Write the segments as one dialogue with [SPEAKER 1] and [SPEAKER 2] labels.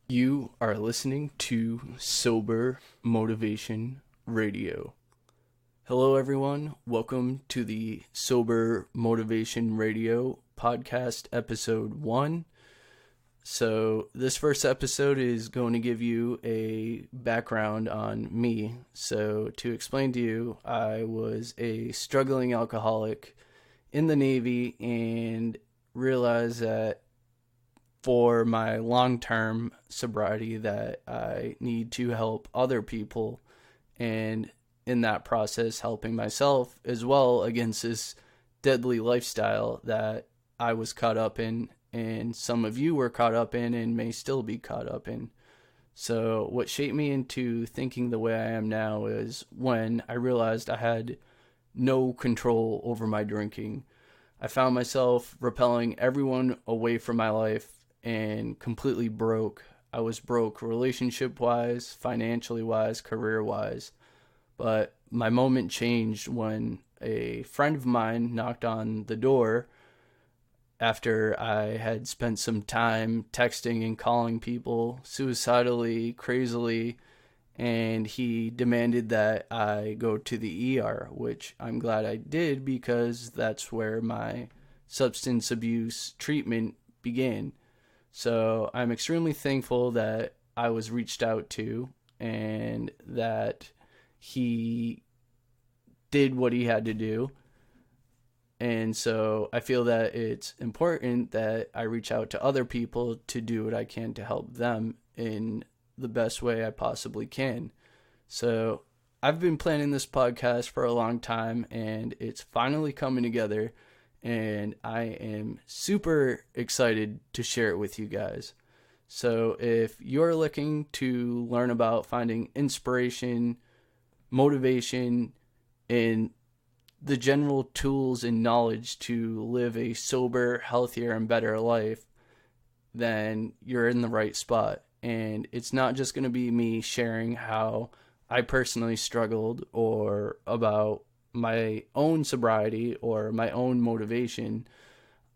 [SPEAKER 1] You are listening to Sober Motivation Radio. Hello, everyone. Welcome to the Sober Motivation Radio podcast, episode 1. So, this first episode is going to give you a background on me. So, to explain to you, I was a struggling alcoholic in the Navy and realized that for my long-term sobriety that I need to help other people, and in that process helping myself as well against this deadly lifestyle that I was caught up in and some of you were caught up in and may still be caught up in. So what shaped me into thinking the way I am now is when I realized I had no control over my drinking. I found myself repelling everyone away from my life and completely broke. I was broke relationship-wise, financially-wise, career-wise. But my moment changed when a friend of mine knocked on the door after I had spent some time texting and calling people suicidally, crazily, and he demanded that I go to the ER, which I'm glad I did because that's where my substance abuse treatment began. So I'm extremely thankful that I was reached out to and that he did what he had to do. And so I feel that it's important that I reach out to other people to do what I can to help them in the best way I possibly can. So I've been planning this podcast for a long time and it's finally coming together. And I am super excited to share it with you guys. So if you're looking to learn about finding inspiration, motivation, and the general tools and knowledge to live a sober, healthier, and better life, then you're in the right spot. And it's not just going to be me sharing how I personally struggled or about my own sobriety or my own motivation.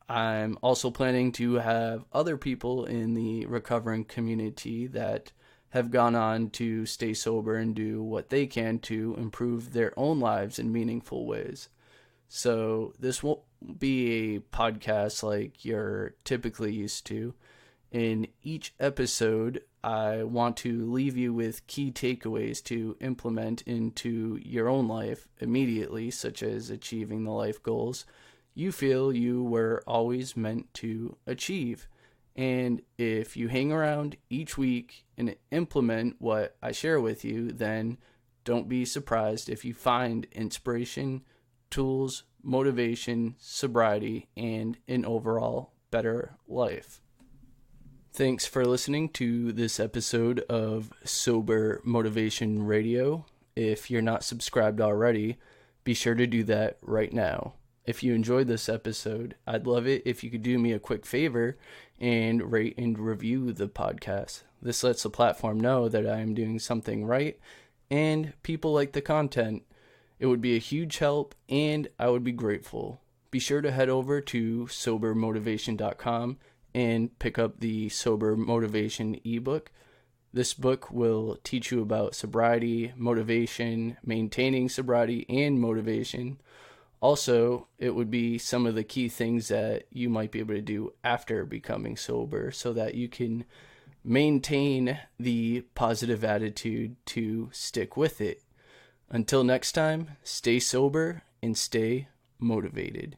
[SPEAKER 1] I'm also planning to have other people in the recovering community that have gone on to stay sober and do what they can to improve their own lives in meaningful ways. So this won't be a podcast like you're typically used to. In each episode, I want to leave you with key takeaways to implement into your own life immediately, such as achieving the life goals you feel you were always meant to achieve. And if you hang around each week and implement what I share with you, then don't be surprised if you find inspiration, tools, motivation, sobriety, and an overall better life. Thanks for listening to this episode of Sober Motivation Radio. If you're not subscribed already, be sure to do that right now. If you enjoyed this episode, I'd love it if you could do me a quick favor and rate and review the podcast. This lets the platform know that I am doing something right and people like the content. It would be a huge help and I would be grateful. Be sure to head over to sobermotivation.com and pick up the Sober Motivation ebook. This book will teach you about sobriety, motivation, maintaining sobriety, and motivation. Also, it would be some of the key things that you might be able to do after becoming sober so that you can maintain the positive attitude to stick with it. Until next time, stay sober and stay motivated.